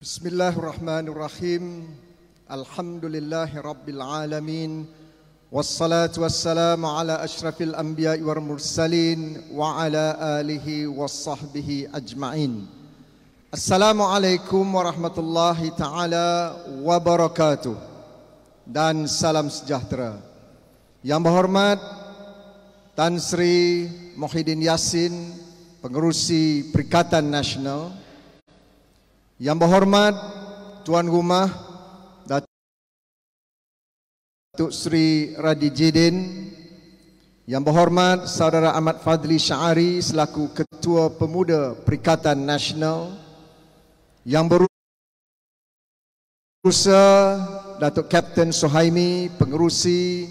Bismillahirrahmanirrahim. Alhamdulillahi rabbil alamin. Wassalatu wassalamu ala asyrafil anbiya'i wal mursalin wa ala alihi wassahbihi ajma'in. Assalamualaikum warahmatullahi ta'ala wabarakatuh. Dan salam sejahtera. Yang berhormat Tan Sri Muhyiddin Yassin, Pengerusi Perikatan Nasional. Yang berhormat Tuan Rumah Datuk Sri Radhi Jidin. Yang berhormat Saudara Ahmad Fadli Syahari selaku Ketua Pemuda Perikatan Nasional. Yang berusaha Datuk Kapten Suhaimi, Pengerusi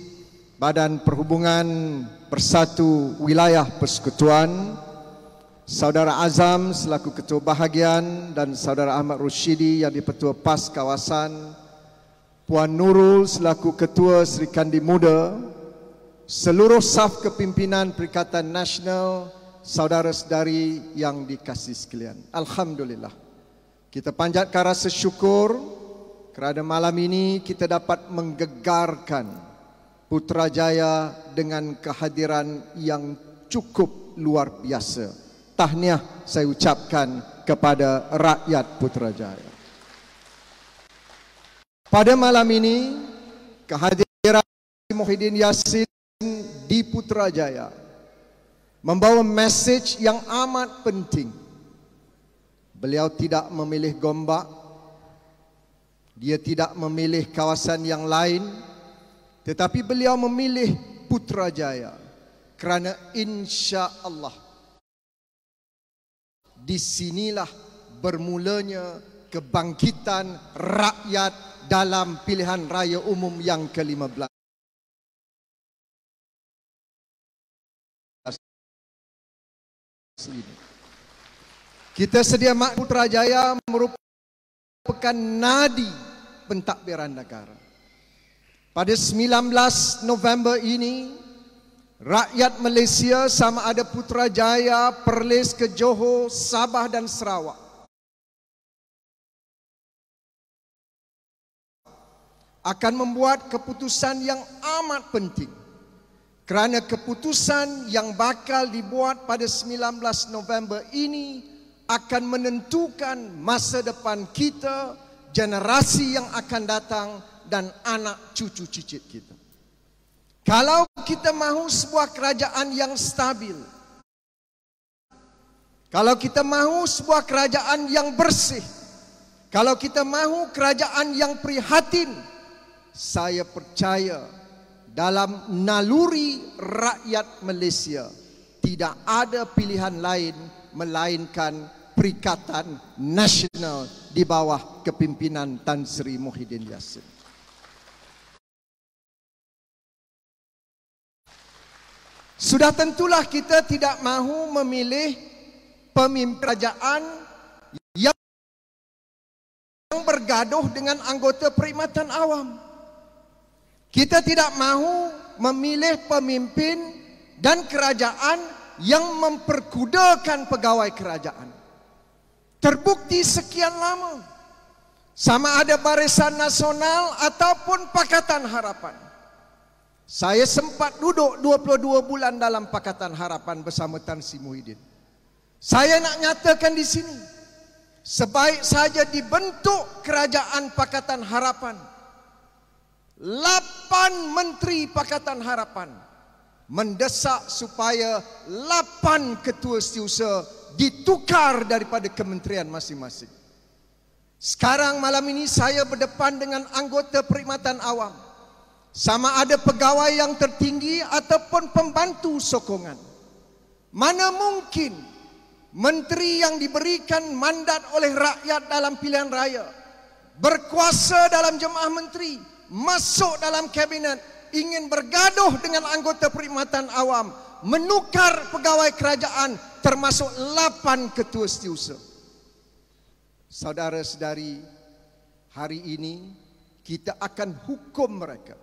Badan Perhubungan Bersatu Wilayah Persekutuan. Saudara Azam selaku Ketua Bahagian dan Saudara Ahmad Rushidi yang di-Petua PAS Kawasan, Puan Nurul selaku Ketua Serikandi Muda, seluruh saf kepimpinan Perikatan Nasional, saudara-saudari yang dikasihi sekalian. Alhamdulillah. Kita panjatkan rasa syukur kerana malam ini kita dapat menggegarkan Putrajaya dengan kehadiran yang cukup luar biasa. Tahniah saya ucapkan kepada rakyat Putrajaya. Pada malam ini, kehadiran Muhyiddin Yassin di Putrajaya membawa mesej yang amat penting. Beliau tidak memilih Gombak, dia tidak memilih kawasan yang lain, tetapi beliau memilih Putrajaya kerana insya Allah di sinilah bermulanya kebangkitan rakyat dalam pilihan raya umum yang ke-15. Kita sedia mak Putrajaya merupakan nadi pentadbiran negara. Pada 19 November ini, rakyat Malaysia sama ada Putrajaya, Perlis ke Johor, Sabah dan Sarawak akan membuat keputusan yang amat penting. Kerana keputusan yang bakal dibuat pada 19 November ini akan menentukan masa depan kita, generasi yang akan datang dan anak cucu cicit kita. Kalau kita mahu sebuah kerajaan yang stabil, kalau kita mahu sebuah kerajaan yang bersih, kalau kita mahu kerajaan yang prihatin, saya percaya dalam naluri rakyat Malaysia tidak ada pilihan lain melainkan Perikatan Nasional di bawah kepimpinan Tan Sri Muhyiddin Yassin. Sudah tentulah kita tidak mahu memilih pemimpin kerajaan yang bergaduh dengan anggota perkhidmatan awam. Kita tidak mahu memilih pemimpin dan kerajaan yang memperkudakan pegawai kerajaan. Terbukti sekian lama, sama ada Barisan Nasional ataupun Pakatan Harapan. Saya sempat duduk 22 bulan dalam Pakatan Harapan bersama Tan Sri Muhyiddin. Saya nak nyatakan di sini, sebaik saja dibentuk kerajaan Pakatan Harapan, 8 menteri Pakatan Harapan mendesak supaya 8 ketua setiausaha ditukar daripada kementerian masing-masing. Sekarang malam ini saya berdepan dengan anggota perkhidmatan awam, sama ada pegawai yang tertinggi ataupun pembantu sokongan. Mana mungkin menteri yang diberikan mandat oleh rakyat dalam pilihan raya, berkuasa dalam jemaah menteri, masuk dalam kabinet, ingin bergaduh dengan anggota perkhidmatan awam, menukar pegawai kerajaan termasuk 8 ketua setiausaha. Saudara-saudari, hari ini kita akan hukum mereka.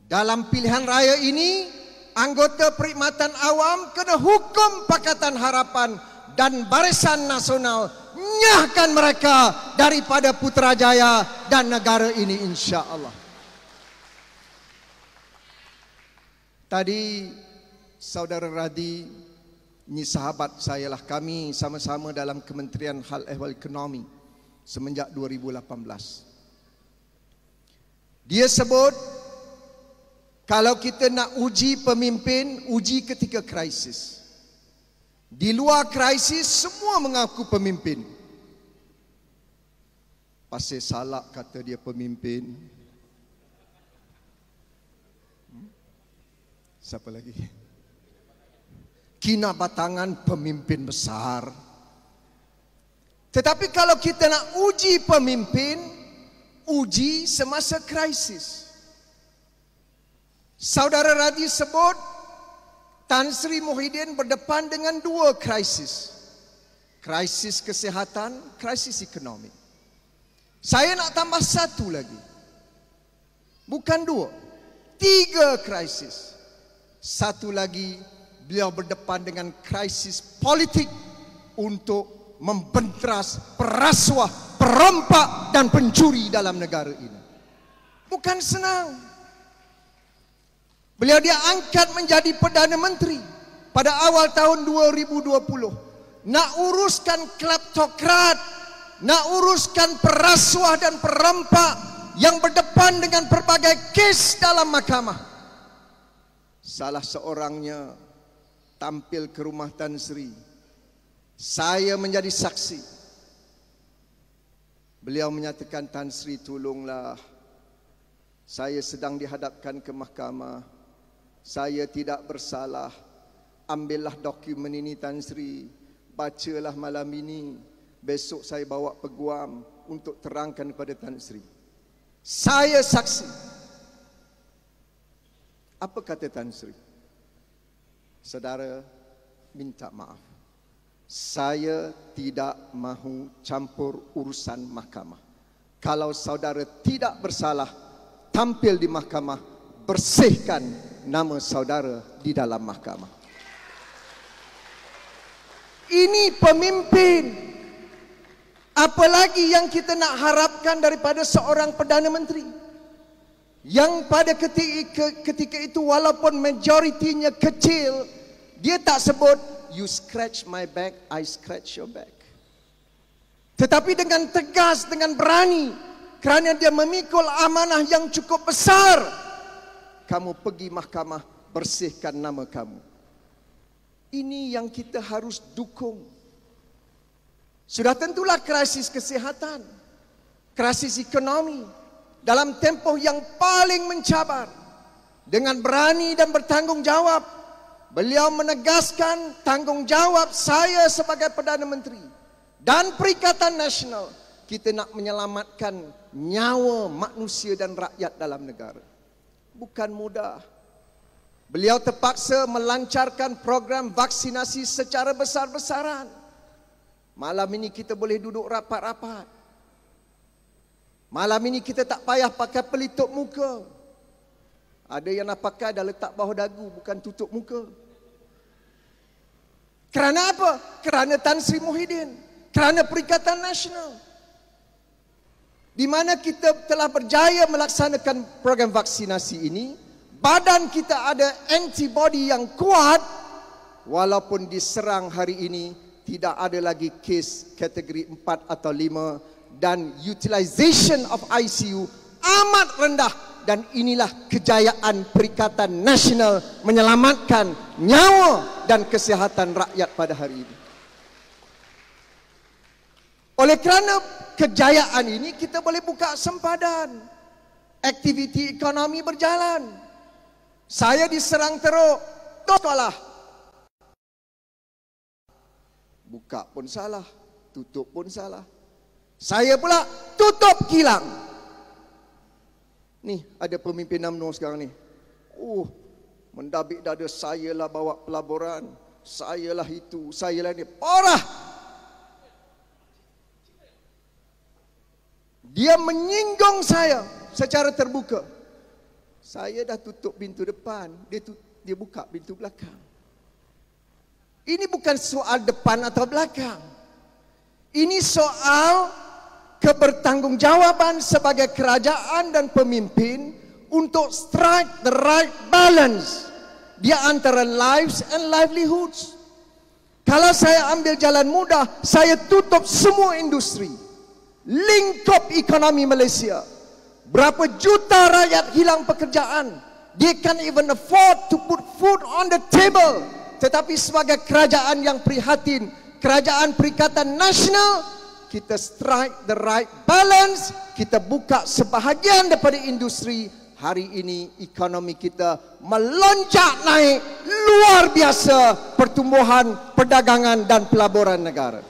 Dalam pilihan raya ini, anggota perkhidmatan awam kena hukum Pakatan Harapan dan Barisan Nasional nyahkan mereka daripada Putrajaya dan negara ini, insya Allah. Tadi Saudara Radhi, ini sahabat saya lah, kami sama-sama dalam Kementerian Hal Ehwal Ekonomi semenjak 2018. Dia sebut, kalau kita nak uji pemimpin, uji ketika krisis. Di luar krisis, semua mengaku pemimpin. Pasal salak kata dia pemimpin. Siapa lagi? Kina batangan pemimpin besar. Tetapi kalau kita nak uji pemimpin, uji semasa krisis. Saudara Radhi sebut, Tan Sri Muhyiddin berdepan dengan dua krisis. Krisis kesihatan, krisis ekonomi. Saya nak tambah satu lagi. Bukan dua, 3 krisis. Satu lagi, beliau berdepan dengan krisis politik untuk membentras perasuah, perompak dan pencuri dalam negara ini. Bukan senang. Beliau diangkat menjadi Perdana Menteri pada awal tahun 2020. Nak uruskan kleptokrat, nak uruskan perasuah dan perompak yang berdepan dengan berbagai kes dalam mahkamah. Salah seorangnya tampil ke rumah Tan Sri. Saya menjadi saksi. Beliau menyatakan, Tan Sri, tolonglah, saya sedang dihadapkan ke mahkamah. Saya tidak bersalah. Ambillah dokumen ini, Tan Sri. Bacalah malam ini. Besok saya bawa peguam untuk terangkan kepada Tan Sri. Saya saksi. Apa kata Tan Sri? Saudara, minta maaf. Saya tidak mahu campur urusan mahkamah. Kalau saudara tidak bersalah, tampil di mahkamah, bersihkan nama saudara di dalam mahkamah. Ini pemimpin. Apalagi yang kita nak harapkan daripada seorang Perdana Menteri yang pada ketika itu walaupun majoritinya kecil, dia tak sebut you scratch my back, I scratch your back. Tetapi dengan tegas, dengan berani, kerana dia memikul amanah yang cukup besar, kamu pergi mahkamah, bersihkan nama kamu. Ini yang kita harus dukung. Sudah tentulah krisis kesihatan, krisis ekonomi, dalam tempoh yang paling mencabar. Dengan berani dan bertanggung jawab, beliau menegaskan tanggungjawab saya sebagai Perdana Menteri dan Perikatan Nasional. Kita nak menyelamatkan nyawa manusia dan rakyat dalam negara. Bukan mudah. Beliau terpaksa melancarkan program vaksinasi secara besar-besaran. Malam ini kita boleh duduk rapat-rapat. Malam ini kita tak payah pakai pelitup muka. Ada yang nak pakai dah letak bawah dagu, bukan tutup muka. Kerana apa? Kerana Tan Sri Muhyiddin, kerana Perikatan Nasional, di mana kita telah berjaya melaksanakan program vaksinasi ini. Badan kita ada antibody yang kuat, walaupun diserang hari ini tidak ada lagi kes kategori 4 atau 5 dan utilization of ICU amat rendah. Dan inilah kejayaan Perikatan Nasional menyelamatkan nyawa dan kesihatan rakyat pada hari ini. Oleh kerana kejayaan ini, kita boleh buka sempadan. Aktiviti ekonomi berjalan. Saya diserang teruk, sekolah. Buka pun salah, tutup pun salah. Saya pula tutup kilang. Ni ada pemimpin UMNO sekarang ni. Mendabik dada, saya lah bawa pelaburan, saya lah itu, saya lah ni. Parah. Dia menyinggung saya secara terbuka. Saya dah tutup pintu depan, dia buka pintu belakang. Ini bukan soal depan atau belakang. Ini soal kebertanggungjawaban sebagai kerajaan dan pemimpin untuk strike the right balance di antara lives and livelihoods. Kalau saya ambil jalan mudah, saya tutup semua industri, lingkup ekonomi Malaysia. Berapa juta rakyat hilang pekerjaan. They can't even afford to put food on the table. Tetapi sebagai kerajaan yang prihatin, kerajaan Perikatan Nasional, kita strike the right balance. Kita buka sebahagian daripada industri. Hari ini ekonomi kita melonjak naik luar biasa, pertumbuhan perdagangan dan pelaburan negara.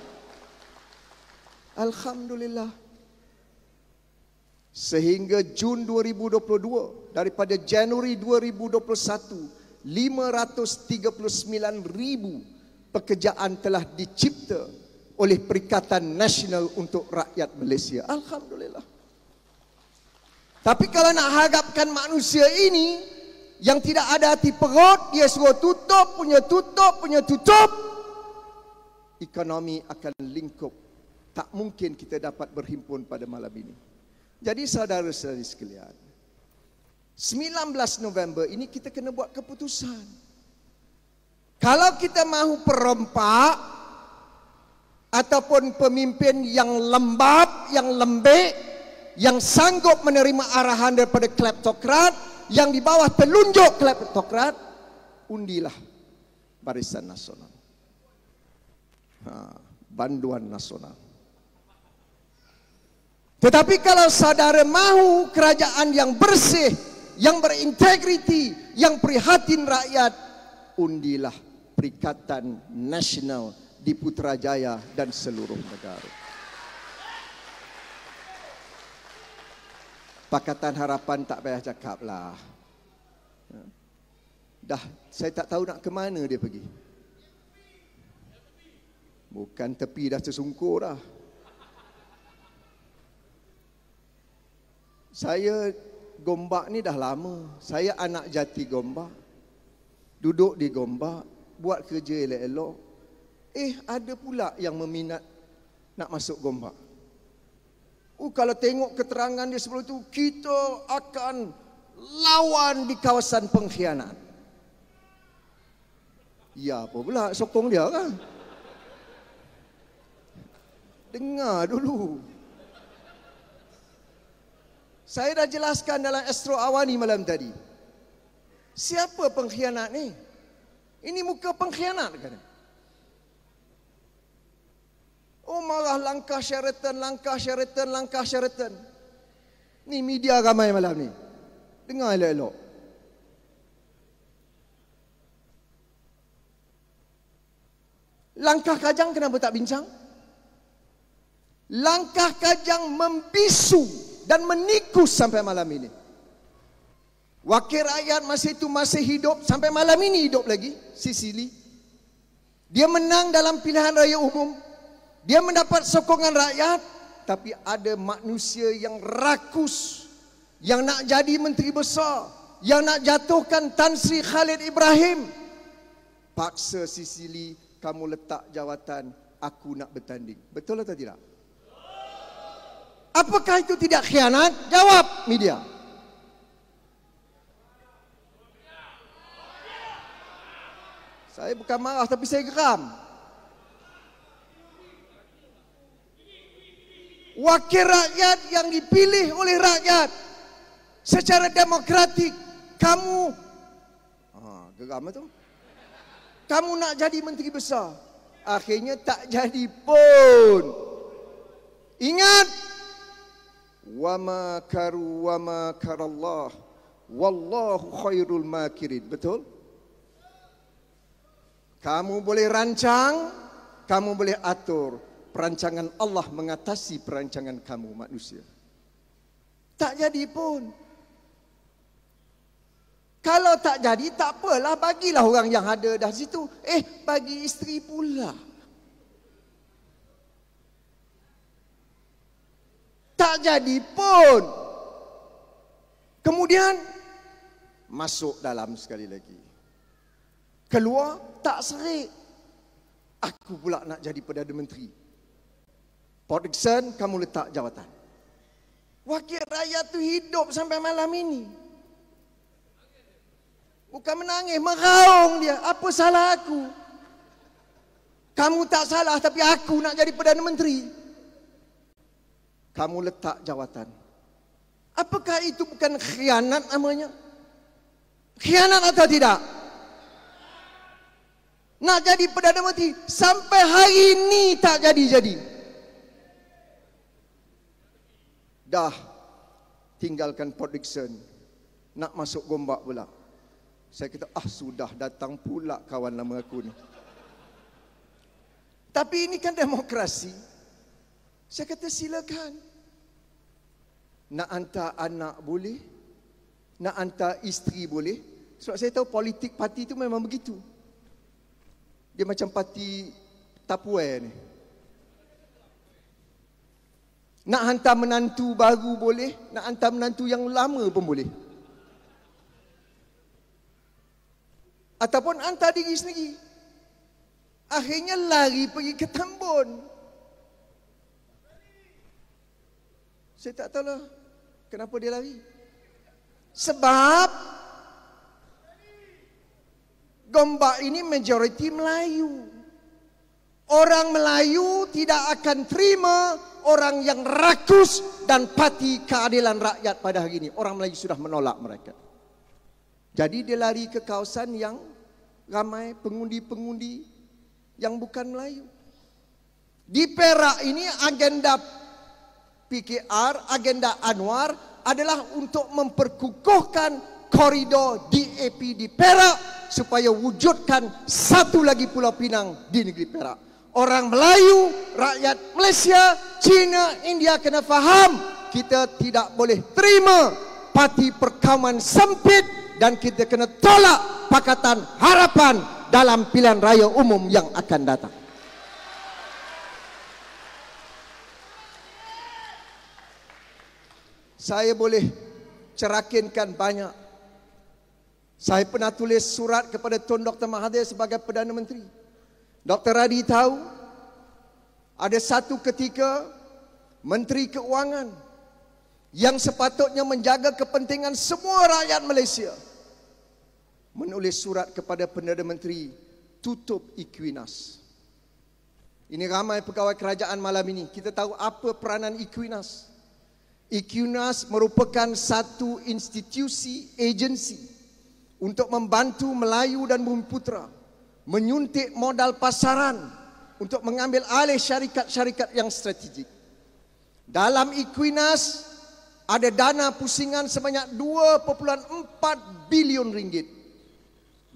Alhamdulillah. Sehingga Jun 2022, daripada Januari 2021, 539,000 pekerjaan telah dicipta oleh Perikatan Nasional untuk rakyat Malaysia. Alhamdulillah. Tapi kalau nak harapkan manusia ini yang tidak ada hati perut, dia suruh tutup, punya tutup, ekonomi akan lingkup. Tak mungkin kita dapat berhimpun pada malam ini. Jadi saudara-saudari sekalian, 19 November ini kita kena buat keputusan. Kalau kita mahu perompak ataupun pemimpin yang lembab, yang lembek, yang sanggup menerima arahan daripada kleptokrat, yang di bawah telunjuk kleptokrat, undilah Barisan Nasional, Banduan Nasional. Tetapi kalau saudara mahu kerajaan yang bersih, yang berintegriti, yang prihatin rakyat, undilah Perikatan Nasional di Putrajaya dan seluruh negara. Pakatan Harapan tak payah cakap lah. Dah, saya tak tahu nak ke mana dia pergi. Bukan tepi, dah tersungkur dah. Saya Gombak ni dah lama. Saya anak jati Gombak. Duduk di Gombak, buat kerja elok-elok. Ada pula yang meminat nak masuk Gombak. Kalau tengok keterangan dia sebelum itu, kita akan lawan di kawasan pengkhianat. Ya apa pula, sokong dia kan? Dengar dulu. Saya dah jelaskan dalam Astro Awani malam tadi. Siapa pengkhianat ni? Ini muka pengkhianat kan? Marah langkah Sheraton. Ni media ramai malam ni. Dengar elok-elok. Langkah Kajang kenapa tak bincang? Langkah Kajang membisu dan menikus sampai malam ini. Wakil rakyat masih hidup, sampai malam ini hidup lagi, Sisili. Dia menang dalam pilihan raya umum. Dia mendapat sokongan rakyat, tapi ada manusia yang rakus, yang nak jadi menteri besar, yang nak jatuhkan Tan Sri Khalid Ibrahim. Paksa Sisili, kamu letak jawatan, aku nak bertanding. Betul atau tidak? Apakah itu tidak khianat? Jawab media. Saya bukan marah, tapi saya geram. Wakil rakyat yang dipilih oleh rakyat secara demokratik, kamu geram tu. Kamu nak jadi menteri besar, akhirnya tak jadi pun. Ingat, wa makaru wa makarallah wallahu khairul makirin. Betul? Kamu boleh rancang, kamu boleh atur. Perancangan Allah mengatasi perancangan kamu manusia. Tak jadi pun. Kalau tak jadi, tak apalah, bagilah orang yang ada dah situ. Bagi isteri pula. Tak jadi pun. Kemudian masuk dalam sekali lagi. Keluar tak serik. Aku pula nak jadi Perdana Menteri. Port Dickson, kamu letak jawatan. Wakil rakyat tu hidup sampai malam ini. Bukan menangis, meraung dia. Apa salah aku? Kamu tak salah, tapi aku nak jadi Perdana Menteri. Kamu letak jawatan. Apakah itu bukan khianat namanya? Khianat atau tidak? Nak jadi Perdana Menteri sampai hari ini tak jadi-jadi. Dah tinggalkan Port Dickson, nak masuk Gombak pula. Saya kata, sudah datang pula kawan lama aku ni. Tapi ini kan demokrasi. Saya kata silakan. Nak hantar anak boleh, nak hantar isteri boleh. Sebab saya tahu politik parti itu memang begitu. Dia macam parti Tupperware ni. Nak hantar menantu baru boleh, nak hantar menantu yang lama pun boleh. Ataupun hantar diri sendiri. Akhirnya lari pergi ke Tambun. Saya tak tahulah kenapa dia lari. Sebab Gombak ini majoriti Melayu. Orang Melayu tidak akan terima orang yang rakus dan parti keadilan rakyat pada hari ini. Orang Melayu sudah menolak mereka. Jadi dia lari ke kawasan yang ramai pengundi-pengundi yang bukan Melayu. Di Perak ini agenda PKR, agenda Anwar adalah untuk memperkukuhkan koridor DAP di Perak supaya wujudkan satu lagi Pulau Pinang di negeri Perak. Orang Melayu, rakyat Malaysia, China, India kena faham, kita tidak boleh terima parti perkauman sempit dan kita kena tolak Pakatan Harapan dalam pilihan raya umum yang akan datang. Saya boleh cerakinkan banyak. Saya pernah tulis surat kepada Tun Dr. Mahathir sebagai Perdana Menteri. Dr. Radi tahu, ada satu ketika Menteri Keuangan yang sepatutnya menjaga kepentingan semua rakyat Malaysia menulis surat kepada Perdana Menteri tutup Equinas. Ini ramai pegawai kerajaan malam ini. Kita tahu apa peranan Equinas. Equinas merupakan satu institusi, agensi untuk membantu Melayu dan Bumiputera menyuntik modal pasaran untuk mengambil alih syarikat-syarikat yang strategik. Dalam Equinas ada dana pusingan sebanyak 2.4 bilion ringgit.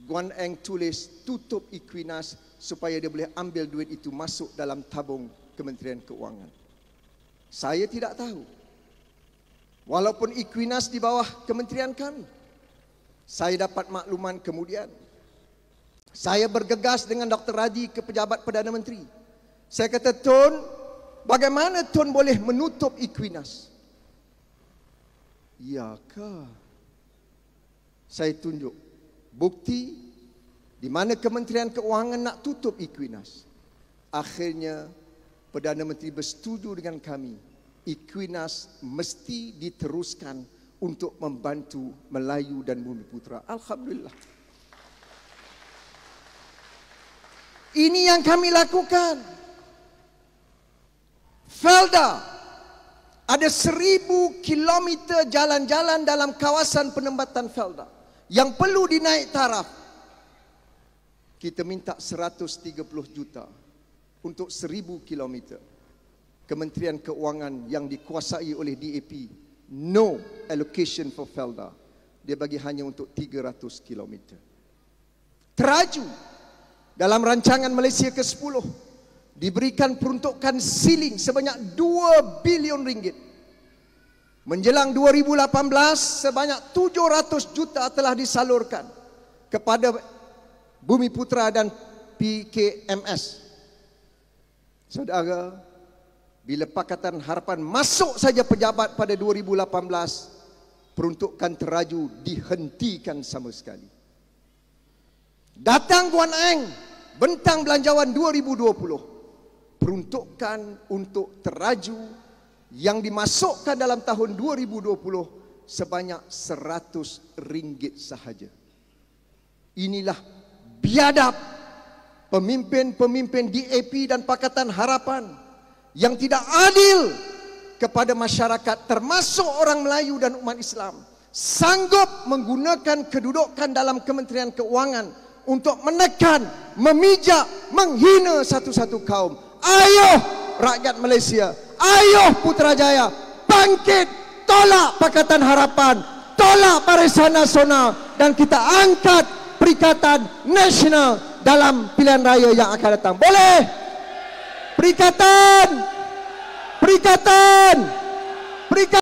Guan Eng tulis tutup Equinas supaya dia boleh ambil duit itu masuk dalam tabung Kementerian Keuangan. Saya tidak tahu. Walaupun Equinas di bawah kementerian kami, saya dapat makluman kemudian. Saya bergegas dengan Dr. Radi ke pejabat Perdana Menteri. Saya kata, Tun, bagaimana Tun boleh menutup Equinas? Iyakah? Saya tunjuk bukti di mana Kementerian Keuangan nak tutup Equinas. Akhirnya Perdana Menteri bersetuju dengan kami. Equinas mesti diteruskan untuk membantu Melayu dan Bumiputera. Alhamdulillah. Ini yang kami lakukan. Felda, ada 1000 kilometer jalan-jalan dalam kawasan penempatan Felda yang perlu dinaik taraf. Kita minta 130 juta untuk 1000 kilometer. Kementerian Keuangan yang dikuasai oleh DAP, no allocation for Felda. Dia bagi hanya untuk 300 kilometer. Teraju dalam rancangan Malaysia ke-10 diberikan peruntukan siling sebanyak 2 bilion ringgit. Menjelang 2018 sebanyak 700 juta telah disalurkan kepada Bumiputera dan PKMS. Saudara, bila Pakatan Harapan masuk saja pejabat pada 2018, peruntukan teraju dihentikan sama sekali. Datang Guan Eng, bentang belanjawan 2020. peruntukan untuk teraju yang dimasukkan dalam tahun 2020 sebanyak RM100 sahaja. Inilah biadab pemimpin-pemimpin DAP dan Pakatan Harapan yang tidak adil kepada masyarakat, termasuk orang Melayu dan umat Islam, sanggup menggunakan kedudukan dalam Kementerian Keuangan untuk menekan, memijak, menghina satu-satu kaum. Ayo rakyat Malaysia, ayo Putrajaya, bangkit, tolak Pakatan Harapan, tolak Barisan Nasional, dan kita angkat Perikatan Nasional dalam pilihan raya yang akan datang. Boleh? Perikatan, Perikatan, Perikatan.